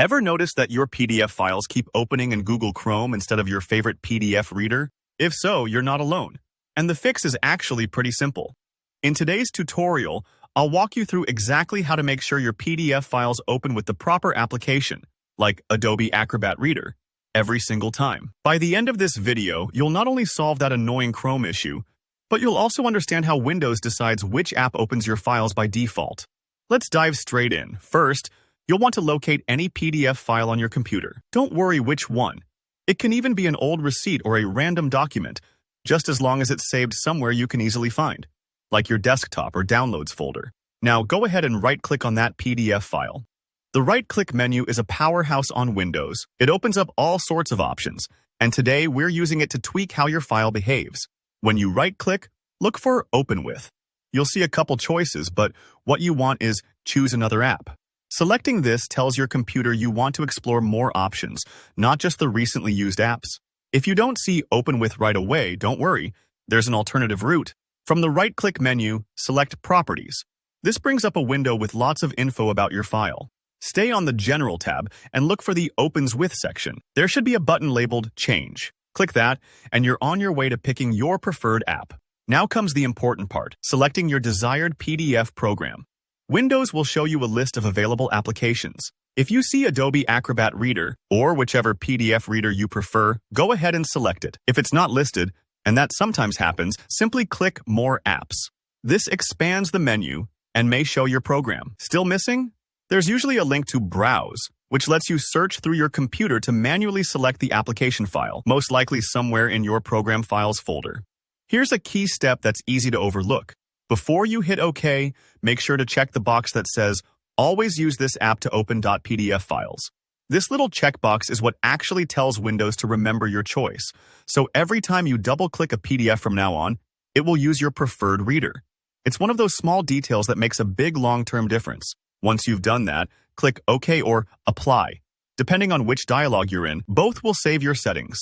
Ever notice that your PDF files keep opening in Google Chrome instead of your favorite PDF reader? If so, you're not alone. And the fix is actually pretty simple. In today's tutorial, I'll walk you through exactly how to make sure your PDF files open with the proper application, like Adobe Acrobat Reader, every single time. By the end of this video, you'll not only solve that annoying Chrome issue, but you'll also understand how Windows decides which app opens your files by default. Let's dive straight in. First, you'll want to locate any PDF file on your computer. Don't worry which one. It can even be an old receipt or a random document, just as long as it's saved somewhere you can easily find, like your desktop or downloads folder. Now go ahead and right-click on that PDF file. The right-click menu is a powerhouse on Windows. It opens up all sorts of options, and today we're using it to tweak how your file behaves. When you right-click, look for Open With. You'll see a couple choices, but what you want is Choose Another App. Selecting this tells your computer you want to explore more options, not just the recently used apps. If you don't see Open With right away, don't worry. There's an alternative route. From the right-click menu, select Properties. This brings up a window with lots of info about your file. Stay on the General tab and look for the Opens With section. There should be a button labeled Change. Click that, and you're on your way to picking your preferred app. Now comes the important part, selecting your desired PDF program. Windows will show you a list of available applications. If you see Adobe Acrobat Reader, or whichever PDF reader you prefer, go ahead and select it. If it's not listed, and that sometimes happens, simply click More Apps. This expands the menu and may show your program. Still missing? There's usually a link to Browse, which lets you search through your computer to manually select the application file, most likely somewhere in your Program Files folder. Here's a key step that's easy to overlook. Before you hit OK, make sure to check the box that says, Always use this app to open .pdf files. This little checkbox is what actually tells Windows to remember your choice. So every time you double-click a PDF from now on, it will use your preferred reader. It's one of those small details that makes a big long-term difference. Once you've done that, click OK or Apply. Depending on which dialog you're in, both will save your settings.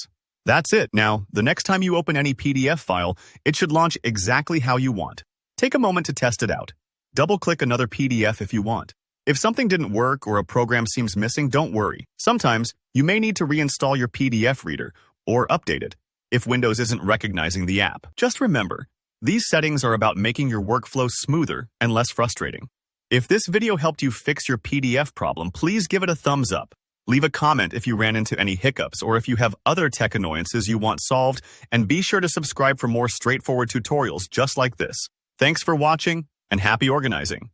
That's it. Now, the next time you open any PDF file, it should launch exactly how you want. Take a moment to test it out. Double-click another PDF if you want. If something didn't work or a program seems missing, don't worry. Sometimes, you may need to reinstall your PDF reader or update it if Windows isn't recognizing the app. Just remember, these settings are about making your workflow smoother and less frustrating. If this video helped you fix your PDF problem, please give it a thumbs up. Leave a comment if you ran into any hiccups or if you have other tech annoyances you want solved, and be sure to subscribe for more straightforward tutorials just like this. Thanks for watching, and happy organizing!